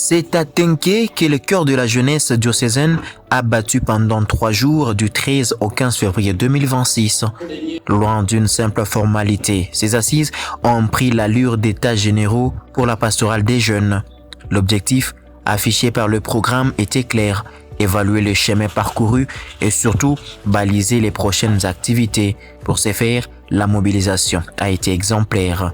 C'est à Tenké que le cœur de la jeunesse diocésaine a battu pendant 3 jours du 13 au 15 février 2026. Loin d'une simple formalité, ces assises ont pris l'allure d'états généraux pour la pastorale des jeunes. L'objectif affiché par le programme était clair: évaluer le chemin parcouru et surtout baliser les prochaines activités. Pour ce faire, la mobilisation a été exemplaire.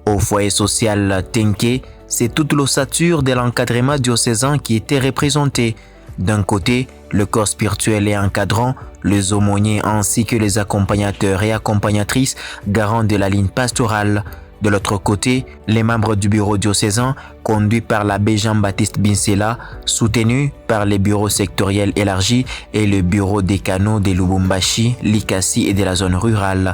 Au foyer social Tenké, c'est toute l'ossature de l'encadrement diocésain qui était représentée. D'un côté, le corps spirituel et encadrant, les aumôniers ainsi que les accompagnateurs et accompagnatrices garants de la ligne pastorale. De l'autre côté, les membres du bureau diocésain, conduits par l'abbé Jean-Baptiste Binsela, soutenus par les bureaux sectoriels élargis et le bureau des canaux de Lubumbashi, Likasi et de la zone rurale.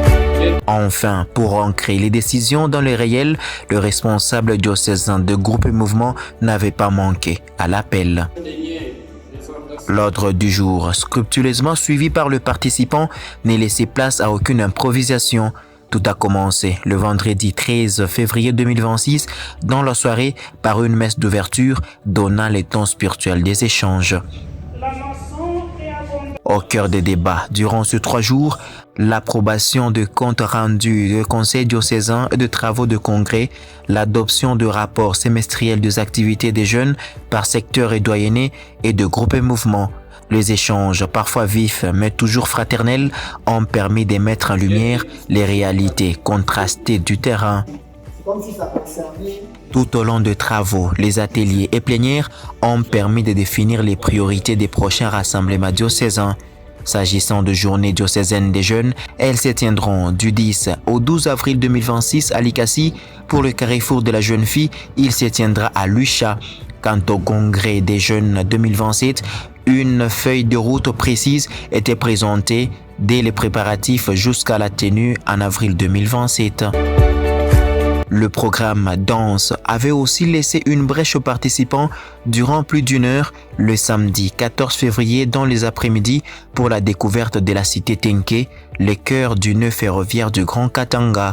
Enfin, pour ancrer les décisions dans le réel, le responsable diocésain de groupe et mouvement n'avait pas manqué à l'appel. L'ordre du jour, scrupuleusement suivi par le participant, n'est laissé place à aucune improvisation. Tout a commencé le vendredi 13 février 2026 dans la soirée par une messe d'ouverture donnant le ton spirituel des échanges. Au cœur des débats durant ces 3 jours, l'approbation de comptes rendus du conseil diocésain et de travaux de congrès, l'adoption de rapports semestriels des activités des jeunes par secteur et doyenné et de groupes et mouvements. Les échanges, parfois vifs mais toujours fraternels, ont permis de mettre en lumière les réalités contrastées du terrain. Tout au long des travaux, les ateliers et plénières ont permis de définir les priorités des prochains rassemblements diocésains. S'agissant de journées diocésaines des jeunes, elles se tiendront du 10 au 12 avril 2026 à Likasi. Pour le carrefour de la jeune fille, il se tiendra à Lucha. Quant au congrès des jeunes 2027, une feuille de route précise était présentée dès les préparatifs jusqu'à la tenue en avril 2027. Le programme danse avait aussi laissé une brèche aux participants durant plus d'1 heure le samedi 14 février dans les après-midi pour la découverte de la cité Tenké, le cœur du nœud ferroviaire du Grand Katanga.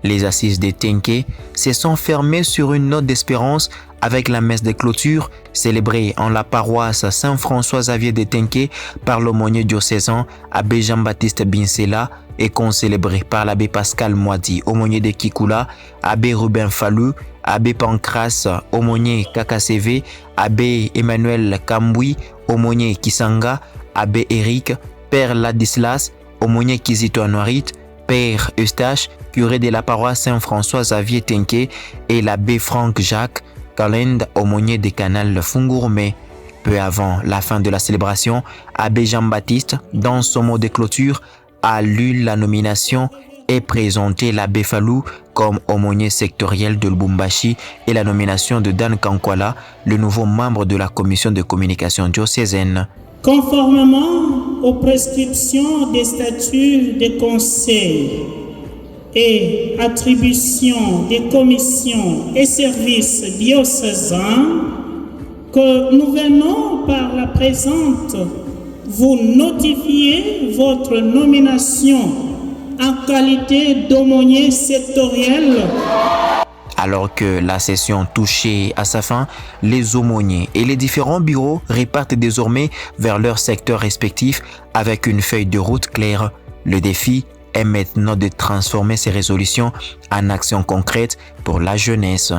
Les assises de Tenké se sont fermées sur une note d'espérance avec la messe de clôture célébrée en la paroisse Saint-François-Xavier de Tenké par l'aumônier diocésain abbé Jean-Baptiste Binsela et concélébrée par l'abbé Pascal Moadi, aumônier de Kikula, abbé Ruben Fallu, abbé Pancras, aumônier Kakaseve, abbé Emmanuel Kamboui, aumônier Kisanga, abbé Eric, père Ladislas, aumônier Kizito Anuarit, père Eustache, curé de la paroisse Saint-François-Xavier Tenké et l'abbé Franck Jacques Kalend, aumônier des canals Fungourme. Peu avant la fin de la célébration, abbé Jean-Baptiste, dans son mot de clôture, a lu la nomination et présenté l'abbé Fallou comme aumônier sectoriel de Lubumbashi et la nomination de Dan Kankwala, le nouveau membre de la commission de communication diocésaine. Conformément aux prescriptions des statuts des conseils et attributions des commissions et services diocésains, que nous venons par la présente vous notifier votre nomination en qualité d'aumônier sectoriel. Alors que la session touchait à sa fin, les aumôniers et les différents bureaux repartent désormais vers leur secteur respectif avec une feuille de route claire. Le défi est maintenant de transformer ces résolutions en actions concrètes pour la jeunesse.